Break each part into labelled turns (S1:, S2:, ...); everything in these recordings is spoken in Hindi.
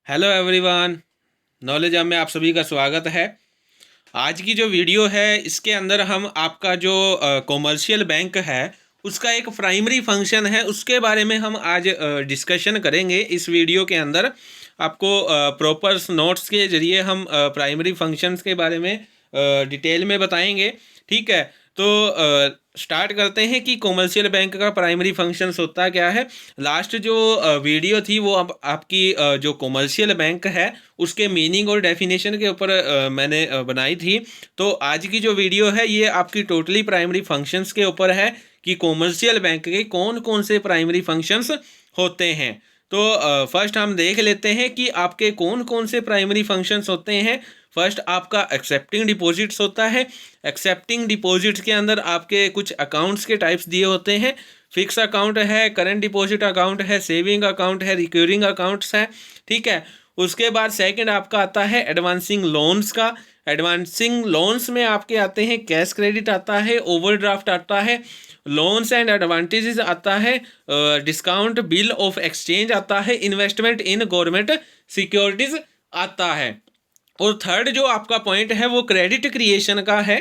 S1: Hello everyone. नॉलेज हब में आप सभी का स्वागत है। आज की जो वीडियो है इसके अंदर हम आपका जो कॉमर्शियल बैंक है उसका एक प्राइमरी फंक्शन है उसके बारे में हम आज डिस्कशन करेंगे। इस वीडियो के अंदर आपको प्रॉपर नोट्स के जरिए हम प्राइमरी फंक्शंस के बारे में डिटेल में बताएंगे। ठीक है, तो स्टार्ट करते हैं कि कॉमर्शियल बैंक का प्राइमरी फंक्शंस होता क्या है। लास्ट जो वीडियो थी वो अब आपकी जो कॉमर्शियल बैंक है उसके मीनिंग और डेफिनेशन के ऊपर मैंने बनाई थी। तो आज की जो वीडियो है ये आपकी टोटली प्राइमरी फंक्शंस के ऊपर है कि कॉमर्शियल बैंक के कौन कौन से प्राइमरी फंक्शंस होते हैं। तो फर्स्ट हम देख लेते हैं कि आपके कौन कौन से प्राइमरी फंक्शंस होते हैं। फर्स्ट आपका एक्सेप्टिंग डिपॉजिट्स होता है। एक्सेप्टिंग डिपॉजिट्स के अंदर आपके कुछ अकाउंट्स के टाइप्स दिए होते हैं। फिक्स अकाउंट है, करंट डिपॉजिट अकाउंट है, सेविंग अकाउंट है, रिक्योरिंग अकाउंट्स है। ठीक है, उसके बाद सेकंड आपका आता है एडवांसिंग लोन्स का। एडवांसिंग लोन्स में आपके आते हैं कैश क्रेडिट आता है, ओवरड्राफ्ट आता है, लोन्स एंड एडवांटेजेस आता है, डिस्काउंट बिल ऑफ एक्सचेंज आता है, इन्वेस्टमेंट इन गवर्नमेंट सिक्योरिटीज आता है। और थर्ड जो आपका पॉइंट है वो क्रेडिट क्रिएशन का है।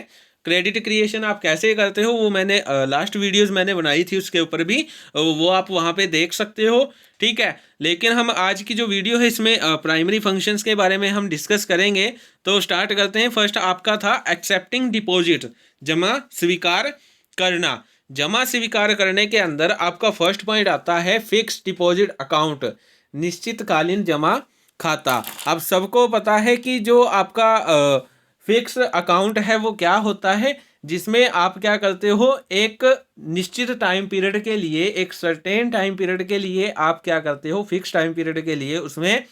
S1: क्रेडिट क्रिएशन आप कैसे करते हो वो मैंने लास्ट वीडियोस मैंने बनाई थी, उसके ऊपर भी वो आप वहाँ पे देख सकते हो। ठीक है, लेकिन हम आज की जो वीडियो है इसमें प्राइमरी फंक्शंस के बारे में हम डिस्कस करेंगे। तो स्टार्ट करते हैं। फर्स्ट आपका था एक्सेप्टिंग डिपॉजिट, जमा स्वीकार करना। जमा स्वीकार करने के अंदर आपका फर्स्ट पॉइंट आता है फिक्स डिपॉजिट अकाउंट, निश्चितकालीन जमा खाता। अब सबको पता है कि जो आपका फिक्स अकाउंट है वो क्या होता है, जिसमें आप क्या करते हो, एक निश्चित टाइम पीरियड के लिए, एक सर्टेन टाइम पीरियड के लिए आप क्या करते हो, फिक्स टाइम पीरियड के लिए उसमें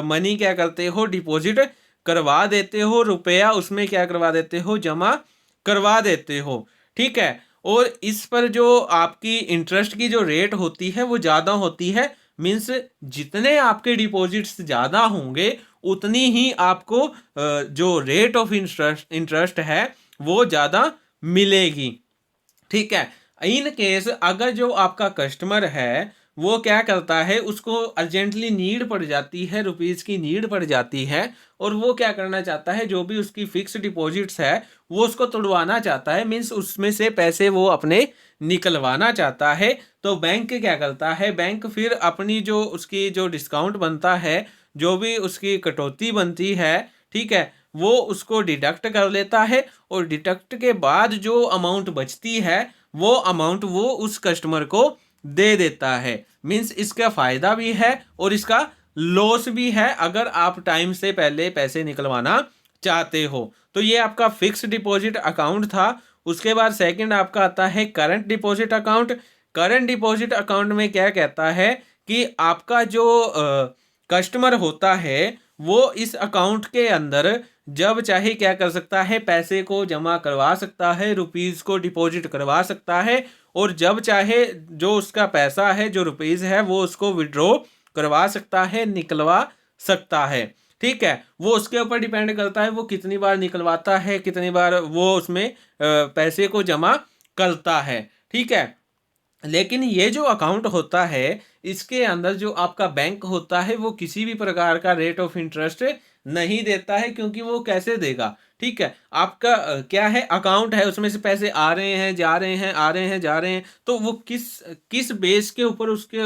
S1: मनी क्या करते हो, डिपॉजिट करवा देते हो, रुपया उसमें क्या करवा देते हो, जमा करवा देते हो। ठीक है, और इस पर जो आपकी इंटरेस्ट की जो रेट होती है वो ज़्यादा होती है। मीन्स जितने आपके डिपॉजिट्स ज़्यादा होंगे उतनी ही आपको जो रेट ऑफ इंटरेस्ट है वो ज़्यादा मिलेगी। ठीक है, इन केस अगर जो आपका कस्टमर है वो क्या करता है, उसको अर्जेंटली नीड पड़ जाती है, रुपीज़ की नीड पड़ जाती है, और वो क्या करना चाहता है, जो भी उसकी फिक्स डिपॉजिट्स है वो उसको तुड़वाना चाहता है, मीन्स उसमें से पैसे वो अपने निकलवाना चाहता है। तो बैंक क्या करता है, बैंक फिर अपनी जो उसकी जो डिस्काउंट बनता है, जो भी उसकी कटौती बनती है, ठीक है, वो उसको डिडक्ट कर लेता है, और डिडक्ट के बाद जो अमाउंट बचती है वो अमाउंट वो उस कस्टमर को दे देता है। मीन्स इसका फ़ायदा भी है और इसका लॉस भी है अगर आप टाइम से पहले पैसे निकलवाना चाहते हो। तो ये आपका फिक्स डिपॉजिट अकाउंट था। उसके बाद सेकंड आपका आता है current deposit account. Current deposit account में क्या कहता है कि आपका जो कस्टमर होता है वो इस अकाउंट के अंदर जब चाहे क्या कर सकता है, पैसे को जमा करवा सकता है, रुपीज़ को डिपॉजिट करवा सकता है, और जब चाहे जो उसका पैसा है, जो रुपीज़ है, वो उसको विड्रॉ करवा सकता है, निकलवा सकता है। ठीक है, वो उसके ऊपर डिपेंड करता है वो कितनी बार निकलवाता है, कितनी बार वो उसमें पैसे को जमा करता है। ठीक है, लेकिन ये जो अकाउंट होता है इसके अंदर जो आपका बैंक होता है वो किसी भी प्रकार का रेट ऑफ इंटरेस्ट नहीं देता है, क्योंकि वो कैसे देगा। ठीक है, आपका क्या है, अकाउंट है, उसमें से पैसे आ रहे हैं जा रहे हैं, आ रहे हैं जा रहे हैं, तो वो किस किस बेस के ऊपर उसके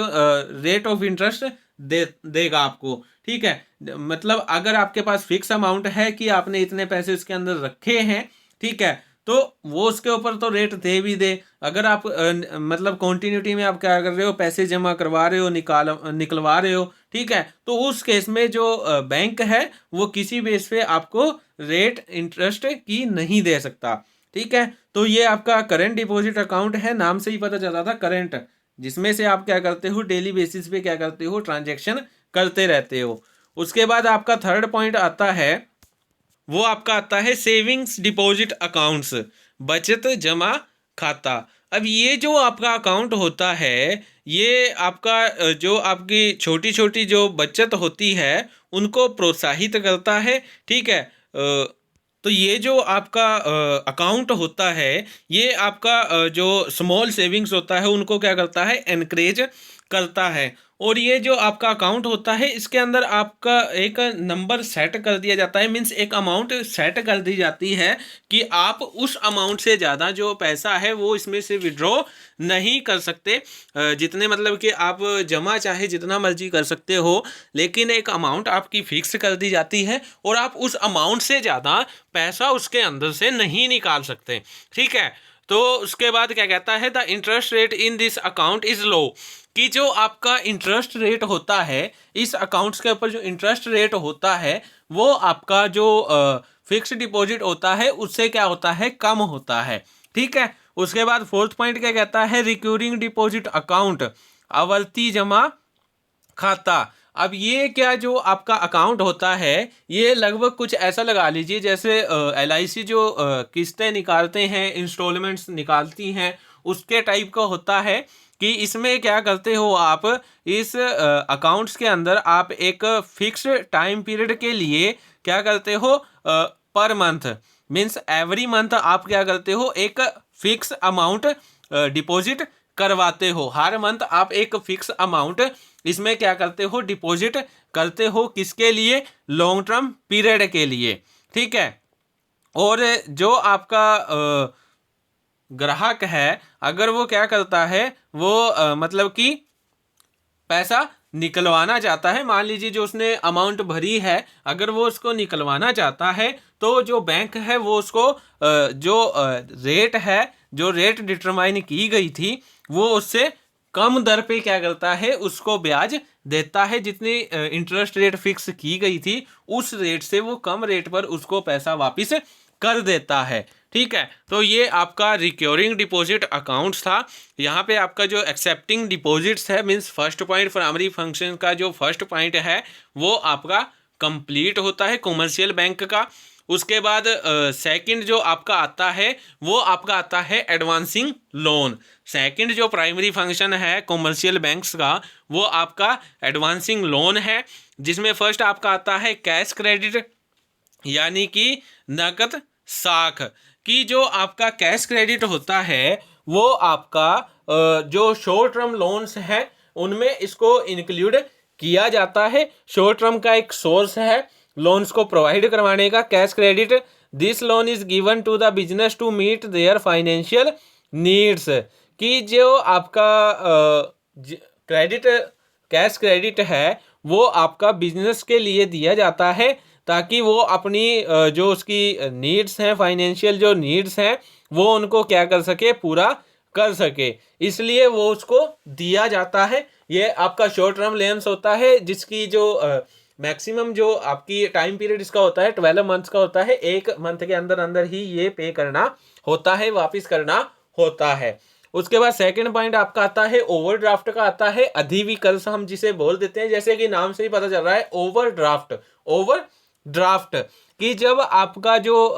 S1: रेट ऑफ इंटरेस्ट देगा आपको। ठीक है, मतलब अगर आपके पास फिक्स अमाउंट है कि आपने इतने पैसे उसके अंदर रखे हैं, ठीक है, तो वो उसके ऊपर तो रेट दे भी दे। अगर आप मतलब कॉन्टिन्यूटी में आप क्या कर रहे हो, पैसे जमा करवा रहे हो, निकलवा रहे हो, ठीक है, तो उस केस में जो बैंक है वो किसी बेस पे आपको रेट इंटरेस्ट की नहीं दे सकता। ठीक है, तो ये आपका करंट डिपॉजिट अकाउंट है, नाम से ही पता चला था करंट, जिसमें से आप क्या करते हो, डेली बेसिस पे क्या करते हो, ट्रांजेक्शन करते रहते हो। उसके बाद आपका थर्ड पॉइंट आता है, वो आपका आता है सेविंग्स डिपॉजिट अकाउंट्स, बचत जमा खाता। अब ये जो आपका अकाउंट होता है ये आपका जो आपकी छोटी छोटी जो बचत होती है उनको प्रोत्साहित करता है। ठीक है, तो ये जो आपका अकाउंट होता है ये आपका जो स्मॉल सेविंग्स होता है उनको क्या करता है, एनकरेज करता है। और ये जो आपका अकाउंट होता है इसके अंदर आपका एक नंबर सेट कर दिया जाता है, मीन्स एक अमाउंट सेट कर दी जाती है कि आप उस अमाउंट से ज़्यादा जो पैसा है वो इसमें से विड्रॉ नहीं कर सकते। जितने मतलब कि आप जमा चाहे जितना मर्जी कर सकते हो, लेकिन एक अमाउंट आपकी फिक्स कर दी जाती है और आप उस अमाउंट से ज़्यादा पैसा उसके अंदर से नहीं निकाल सकते। ठीक है, तो उसके बाद क्या कहता है, the interest rate in this account is low, कि जो आपका इंटरेस्ट रेट होता है इस अकाउंट्स के ऊपर, जो इंटरेस्ट रेट होता है वो आपका जो फिक्स डिपॉजिट होता है उससे क्या होता है, कम होता है। ठीक है, उसके बाद फोर्थ पॉइंट क्या कहता है, रिक्यूरिंग डिपॉजिट अकाउंट, आवर्ती जमा खाता। अब ये क्या जो आपका अकाउंट होता है ये लगभग कुछ ऐसा लगा लीजिए जैसे LIC जो किस्तें निकालते हैं, इंस्टॉलमेंट्स निकालती हैं, उसके टाइप का होता है। कि इसमें क्या करते हो आप, इस अकाउंट्स के अंदर आप एक फिक्स टाइम पीरियड के लिए क्या करते हो, per month means every month आप क्या करते हो, एक फिक्स अमाउंट डिपॉजिट करवाते हो। हर मंथ आप एक फिक्स अमाउंट इसमें क्या करते हो, डिपॉजिट करते हो। किसके लिए, लॉन्ग टर्म पीरियड के लिए। ठीक है, और जो आपका ग्राहक है अगर वो क्या करता है, वो मतलब कि पैसा निकलवाना चाहता है, मान लीजिए जो उसने अमाउंट भरी है अगर वो उसको निकलवाना चाहता है तो जो बैंक है वो उसको जो रेट है, जो रेट डिटरमाइन की गई थी वो उससे कम दर पे क्या करता है, उसको ब्याज देता है। जितनी इंटरेस्ट रेट फिक्स की गई थी उस रेट से वो कम रेट पर उसको पैसा वापस कर देता है। ठीक है, तो ये आपका रिक्योरिंग डिपॉजिट अकाउंट्स था। यहाँ पे आपका जो एक्सेप्टिंग डिपॉजिट्स है, means first point primary function का जो फर्स्ट पॉइंट है वो आपका कंप्लीट होता है कॉमर्शियल बैंक का। उसके बाद सेकंड जो आपका आता है वो आपका आता है एडवांसिंग लोन। सेकंड जो प्राइमरी फंक्शन है कॉमर्शियल बैंक्स का वो आपका एडवांसिंग लोन है, जिसमें फर्स्ट आपका आता है कैश क्रेडिट यानी कि नकद साख। कि जो आपका कैश क्रेडिट होता है वो आपका जो शॉर्ट टर्म लोन्स हैं उनमें इसको इंक्लूड किया जाता है। शॉर्ट टर्म का एक सोर्स है लोन्स को प्रोवाइड करवाने का, cash credit. This loan is given to the business to meet their financial needs. कि जो आपका क्रेडिट कैश क्रेडिट है वो आपका बिजनेस के लिए दिया जाता है ताकि वो अपनी जो उसकी नीड्स हैं, फाइनेंशियल जो नीड्स हैं वो उनको क्या कर सके, पूरा कर सके, इसलिए वो उसको दिया जाता है। ये आपका शॉर्ट टर्म लोन्स होता है जिसकी जो मैक्सिमम जो आपकी टाइम पीरियड इसका होता है 12 मंथ्स का होता है। एक मंथ के अंदर अंदर ही ये पे करना होता है, वापिस करना होता है। उसके बाद सेकंड पॉइंट आपका आता है ओवरड्राफ्ट का आता है, अधिविकल्प हम जिसे बोल देते हैं, जैसे कि नाम से ही पता चल रहा है ओवरड्राफ्ट। ओवरड्राफ्ट कि जब आपका जो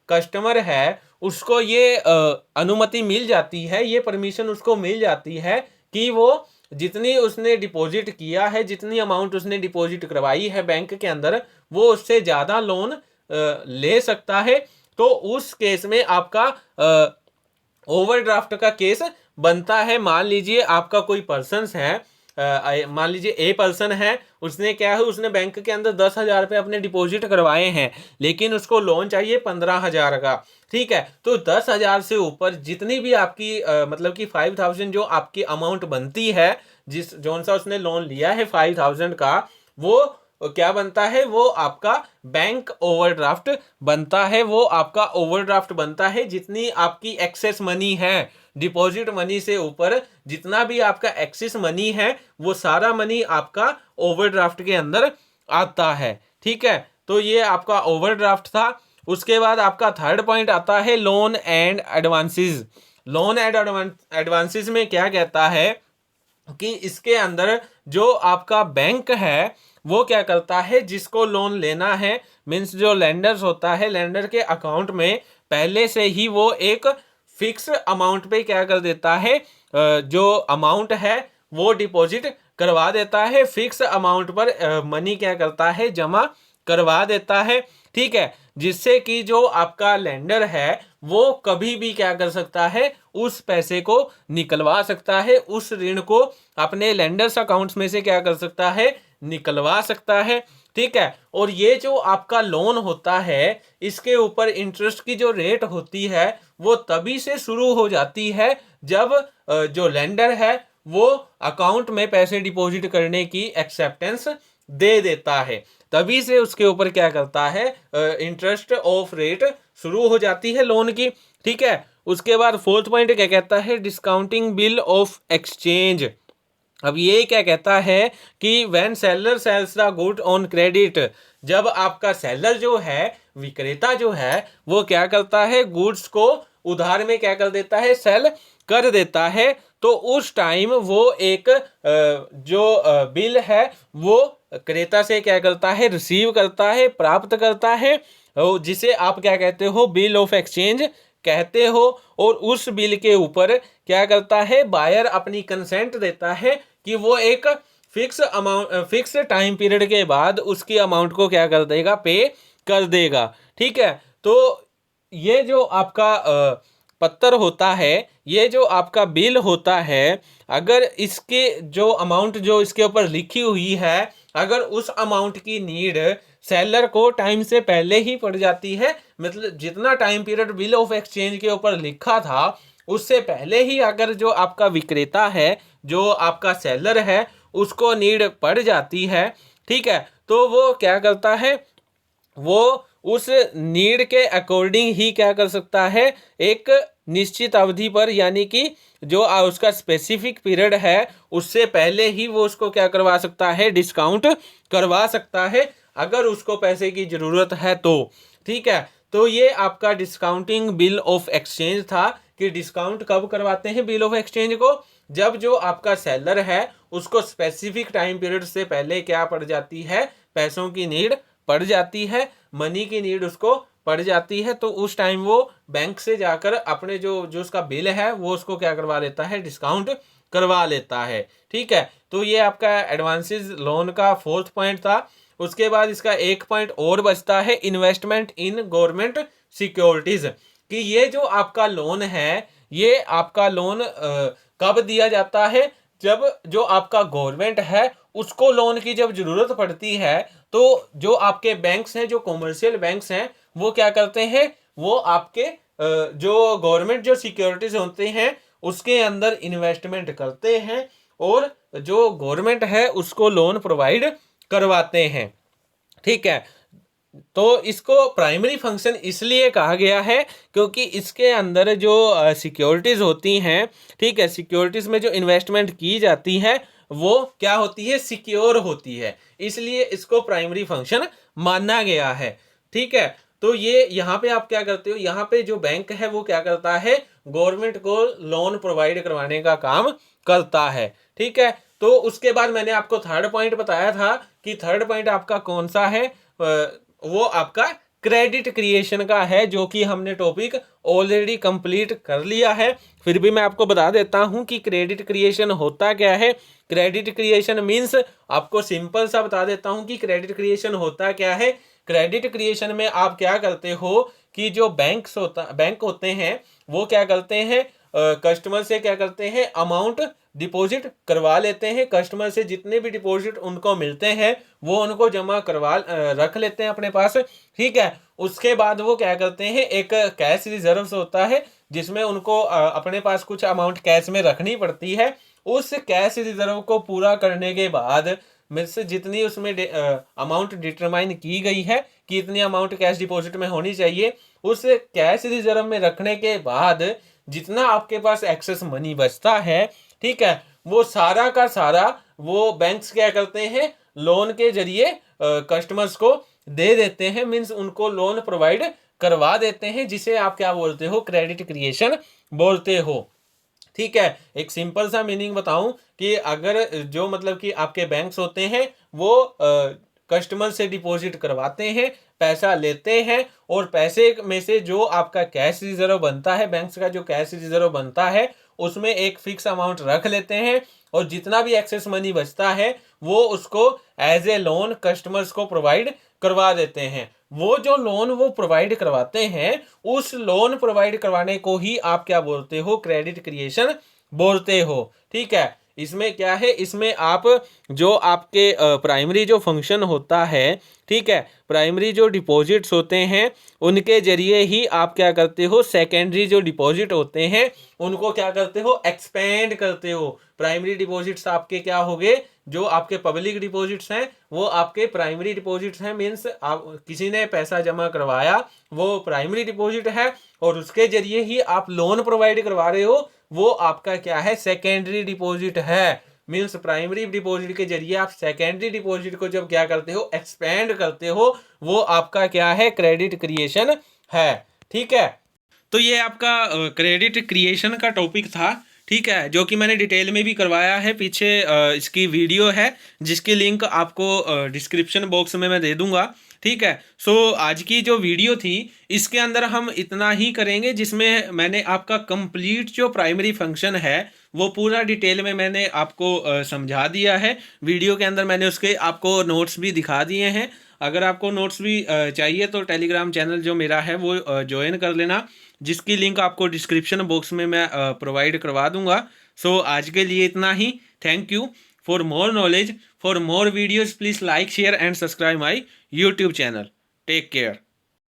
S1: कस्टमर है उसको ये अनुमति मिल जाती है, ये परमिशन उसको मिल जाती है कि वो जितनी उसने डिपॉजिट किया है, जितनी अमाउंट उसने डिपॉजिट करवाई है बैंक के अंदर, वो उससे ज़्यादा लोन ले सकता है। तो उस केस में आपका ओवरड्राफ्ट का केस बनता है। मान लीजिए आपका कोई पर्सन है, मान लीजिए ए पर्सन है, उसने क्या है, उसने बैंक के अंदर 10,000 रुपये अपने डिपॉजिट करवाए हैं लेकिन उसको लोन चाहिए 15,000 का। ठीक है, तो 10,000 से ऊपर जितनी भी आपकी मतलब कि 5,000 जो आपकी अमाउंट बनती है, जिस जौन सा उसने लोन लिया है 5,000 का, वो क्या बनता है, वो आपका बैंक ओवरड्राफ्ट बनता है। वो आपका ओवरड्राफ्ट बनता है जितनी आपकी एक्सेस मनी है, डिपॉजिट मनी से ऊपर जितना भी आपका एक्सेस मनी है वो सारा मनी आपका ओवरड्राफ्ट के अंदर आता है। ठीक है, तो ये आपका ओवरड्राफ्ट था। उसके बाद आपका थर्ड पॉइंट आता है loan and advances. Loan and advances में क्या कहता है कि इसके अंदर जो आपका बैंक है वो क्या करता है, जिसको लोन लेना है, मीन्स जो लेंडर्स होता है, लेंडर के अकाउंट में पहले से ही वो एक फिक्स अमाउंट पे क्या कर देता है, जो अमाउंट है वो डिपॉजिट करवा देता है। फिक्स अमाउंट पर मनी क्या करता है, जमा करवा देता है। ठीक है, जिससे कि जो आपका लेंडर है वो कभी भी क्या कर सकता है, उस पैसे को निकलवा सकता है, उस ऋण को अपने लेंडर्स अकाउंट्स में से क्या कर सकता है, निकलवा सकता है। ठीक है। और ये जो आपका लोन होता है, इसके ऊपर इंटरेस्ट की जो रेट होती है वो तभी से शुरू हो जाती है जब जो लेंडर है वो अकाउंट में पैसे डिपॉजिट करने की एक्सेप्टेंस दे देता है, तभी से उसके ऊपर क्या करता है, इंटरेस्ट ऑफ रेट शुरू हो जाती है लोन की। ठीक है। उसके बाद फोर्थ पॉइंट क्या कहता है, डिस्काउंटिंग बिल ऑफ एक्सचेंज। अब ये क्या कहता है कि when seller sales the good on credit, जब आपका सेलर जो है, विक्रेता जो है, वो क्या करता है, गुड्स को उधार में क्या कर देता है, सेल कर देता है, तो उस टाइम वो एक जो बिल है वो क्रेता से क्या करता है, रिसीव करता है, प्राप्त करता है, जिसे आप क्या कहते हो, बिल ऑफ एक्सचेंज कहते हो। और उस बिल के ऊपर क्या करता है, बायर अपनी कंसेंट देता है कि वो एक fix amount, fix time period के बाद उसकी अमाउंट को क्या कर देगा, पे कर देगा। ठीक है। तो ये जो आपका पत्र होता है, ये जो आपका बिल होता है, अगर इसके जो अमाउंट जो इसके ऊपर लिखी हुई है, अगर उस अमाउंट की नीड सेलर को टाइम से पहले ही पड़ जाती है, मतलब जितना time period bill of exchange के ऊपर लिखा था उससे पहले ही अगर जो आपका विक्रेता है, जो आपका सेलर है, उसको नीड पड़ जाती है, ठीक है, तो वो क्या करता है, वो उस नीड के अकॉर्डिंग ही क्या कर सकता है, एक निश्चित अवधि पर, यानी कि जो उसका स्पेसिफिक पीरियड है उससे पहले ही वो उसको क्या करवा सकता है, डिस्काउंट करवा सकता है, अगर उसको पैसे की ज़रूरत है तो। ठीक है। तो ये आपका डिस्काउंटिंग बिल ऑफ एक्सचेंज था कि डिस्काउंट कब करवाते हैं बिल ऑफ एक्सचेंज को, जब जो आपका सेलर है उसको स्पेसिफिक टाइम पीरियड से पहले क्या पड़ जाती है, पैसों की नीड पड़ जाती है, मनी की नीड उसको पड़ जाती है, तो उस टाइम वो बैंक से जाकर अपने जो जो उसका बिल है वो उसको क्या करवा लेता है, डिस्काउंट करवा लेता है। ठीक है। तो ये आपका एडवांसेस लोन का फोर्थ पॉइंट था। उसके बाद इसका एक पॉइंट और बचता है, इन्वेस्टमेंट इन गवर्नमेंट सिक्योरिटीज, कि ये जो आपका लोन है, ये आपका लोन कब दिया जाता है, जब जो आपका गवर्नमेंट है उसको लोन की जब जरूरत पड़ती है, तो जो आपके बैंक्स हैं, जो कॉमर्शियल बैंक्स हैं, वो क्या करते हैं, वो आपके जो गवर्नमेंट जो सिक्योरिटीज होते हैं उसके अंदर इन्वेस्टमेंट करते हैं और जो गवर्नमेंट है उसको लोन प्रोवाइड करवाते हैं। ठीक है। तो इसको प्राइमरी फंक्शन इसलिए कहा गया है क्योंकि इसके अंदर जो सिक्योरिटीज होती हैं, ठीक है, सिक्योरिटीज में जो इन्वेस्टमेंट की जाती है वो क्या होती है, सिक्योर होती है, इसलिए इसको प्राइमरी फंक्शन माना गया है। ठीक है। तो ये यहाँ पे आप क्या करते हो, यहाँ पे जो बैंक है वो क्या करता है, गवर्नमेंट को लोन प्रोवाइड करवाने का काम करता है। ठीक है। तो उसके बाद मैंने आपको थर्ड पॉइंट बताया था कि थर्ड पॉइंट आपका कौन सा है, वो आपका क्रेडिट क्रिएशन का है, जो कि हमने टॉपिक ऑलरेडी कंप्लीट कर लिया है। फिर भी मैं आपको बता देता हूं कि क्रेडिट क्रिएशन होता क्या है। क्रेडिट क्रिएशन मींस, आपको सिंपल सा बता देता हूं कि क्रेडिट क्रिएशन होता क्या है। क्रेडिट क्रिएशन में आप क्या करते हो कि जो बैंक होते हैं वो क्या करते हैं, कस्टमर से क्या करते हैं, अमाउंट डिपॉजिट करवा लेते हैं, कस्टमर से जितने भी डिपॉजिट उनको मिलते हैं वो उनको जमा करवा रख लेते हैं अपने पास। ठीक है। उसके बाद वो क्या करते हैं, एक कैश रिजर्व होता है जिसमें उनको अपने पास कुछ अमाउंट कैश में रखनी पड़ती है। उस कैश रिजर्व को पूरा करने के बाद में से जितनी उसमें अमाउंट डिटरमाइन की गई है कि इतनी अमाउंट कैश डिपॉजिट में होनी चाहिए, उस कैश रिजर्व में रखने के बाद जितना आपके पास एक्सेस मनी बचता है, ठीक है, वो सारा का सारा वो बैंक्स क्या करते हैं, लोन के जरिए कस्टमर्स को दे देते हैं, मीन्स उनको लोन प्रोवाइड करवा देते हैं, जिसे आप क्या बोलते हो, क्रेडिट क्रिएशन बोलते हो। ठीक है। एक सिंपल सा मीनिंग बताऊं कि अगर जो मतलब कि आपके बैंक्स होते हैं वो कस्टमर से डिपॉजिट करवाते हैं, पैसा लेते हैं, और पैसे में से जो आपका कैश रिजर्व बनता है, बैंक्स का जो कैश रिजर्व बनता है उसमें एक फिक्स अमाउंट रख लेते हैं, और जितना भी एक्सेस मनी बचता है वो उसको एज ए लोन कस्टमर्स को प्रोवाइड करवा देते हैं। वो जो लोन वो प्रोवाइड करवाते हैं, उस लोन प्रोवाइड करवाने को ही आप क्या बोलते हो, क्रेडिट क्रिएशन बोलते हो। ठीक है, इसमें क्या है, इसमें आप जो आपके प्राइमरी जो फंक्शन होता है, ठीक है, प्राइमरी जो डिपॉजिट्स होते हैं उनके जरिए ही आप क्या करते हो, सेकेंडरी जो डिपॉजिट होते हैं उनको क्या करते हो, एक्सपेंड करते हो। प्राइमरी डिपॉजिट्स आपके क्या हो गए, जो आपके पब्लिक डिपॉजिट्स हैं वो आपके प्राइमरी डिपॉजिट्स हैं, मीन्स आप किसी ने पैसा जमा करवाया वो प्राइमरी डिपॉजिट है, और उसके जरिए ही आप लोन प्रोवाइड करवा रहे हो, वो आपका क्या है, सेकेंडरी डिपॉजिट है। मीन्स प्राइमरी डिपॉजिट के जरिए आप सेकेंडरी डिपॉजिट को जब क्या करते हो, एक्सपेंड करते हो, वो आपका क्या है, क्रेडिट क्रिएशन है। ठीक है, तो ये आपका क्रेडिट क्रिएशन का टॉपिक था। ठीक है, जो कि मैंने डिटेल में भी करवाया है, पीछे इसकी वीडियो है जिसकी लिंक आपको डिस्क्रिप्शन बॉक्स में मैं दे दूंगा। ठीक है, सो आज की जो वीडियो थी इसके अंदर हम इतना ही करेंगे, जिसमें मैंने आपका कंप्लीट जो प्राइमरी फंक्शन है वो पूरा डिटेल में मैंने आपको समझा दिया है। वीडियो के अंदर मैंने उसके आपको नोट्स भी दिखा दिए हैं। अगर आपको नोट्स भी चाहिए तो टेलीग्राम चैनल जो मेरा है वो ज्वाइन कर लेना, जिसकी लिंक आपको डिस्क्रिप्शन बॉक्स में मैं प्रोवाइड करवा दूंगा। सो आज के लिए इतना ही। Thank you. For more knowledge, for more videos, please like, share and subscribe my YouTube channel. Take care.